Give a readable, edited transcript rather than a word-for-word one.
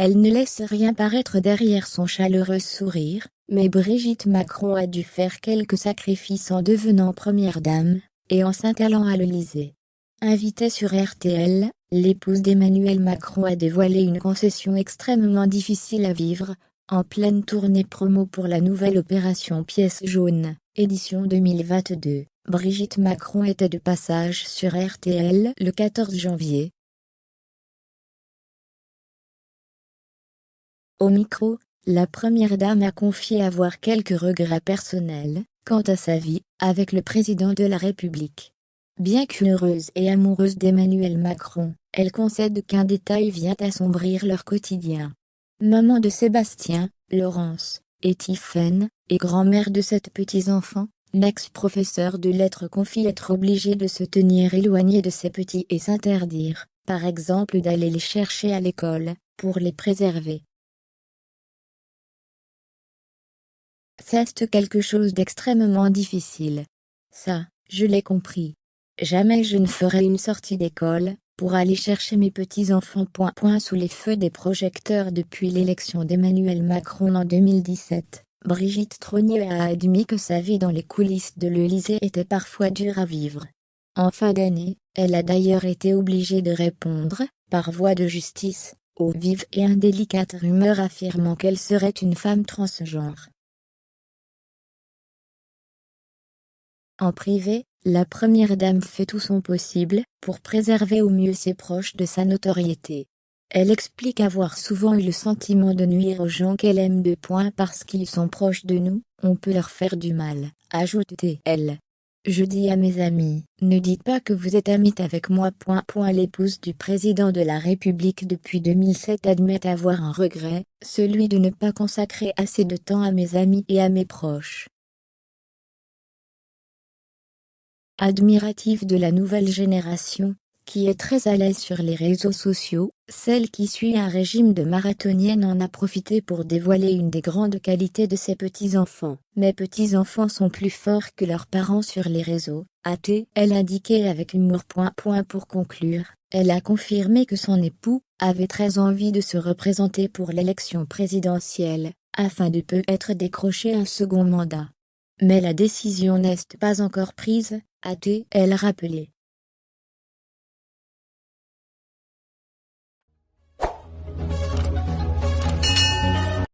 Elle ne laisse rien paraître derrière son chaleureux sourire, mais Brigitte Macron a dû faire quelques sacrifices en devenant première dame, et en s'installant à l'Élysée. Invitée sur RTL, l'épouse d'Emmanuel Macron a dévoilé une concession extrêmement difficile à vivre, en pleine tournée promo pour la nouvelle opération Pièce jaune, édition 2022. Brigitte Macron était de passage sur RTL le 14 janvier. Au micro, la première dame a confié avoir quelques regrets personnels, quant à sa vie, avec le président de la République. Bien qu'heureuse et amoureuse d'Emmanuel Macron, elle concède qu'un détail vient assombrir leur quotidien. Maman de Sébastien, Laurence, et Tiphaine, et grand-mère de 7 petits-enfants, l'ex-professeur de lettres confie être obligée de se tenir éloignée de ses petits et s'interdire, par exemple d'aller les chercher à l'école, pour les préserver. C'est quelque chose d'extrêmement difficile. Ça, je l'ai compris. Jamais je ne ferai une sortie d'école, pour aller chercher mes petits-enfants. Sous les feux des projecteurs depuis l'élection d'Emmanuel Macron en 2017, Brigitte Trogneux a admis que sa vie dans les coulisses de l'Élysée était parfois dure à vivre. En fin d'année, elle a d'ailleurs été obligée de répondre, par voie de justice, aux vives et indélicates rumeurs affirmant qu'elle serait une femme transgenre. En privé, la première dame fait tout son possible pour préserver au mieux ses proches de sa notoriété. Elle explique avoir souvent eu le sentiment de nuire aux gens qu'elle aime. Parce qu'ils sont proches de nous, on peut leur faire du mal, ajoute-t-elle. Je dis à mes amis, ne dites pas que vous êtes amie avec moi. L'épouse du président de la République depuis 2007 admet avoir un regret, celui de ne pas consacrer assez de temps à mes amis et à mes proches. Admirative de la nouvelle génération, qui est très à l'aise sur les réseaux sociaux, celle qui suit un régime de marathonienne en a profité pour dévoiler une des grandes qualités de ses petits-enfants. Mes petits-enfants sont plus forts que leurs parents sur les réseaux, a-t-elle indiqué avec humour. Pour conclure, elle a confirmé que son époux avait très envie de se représenter pour l'élection présidentielle, afin de peut-être décrocher un second mandat. Mais la décision n'est pas encore prise, a-t-elle rappelé.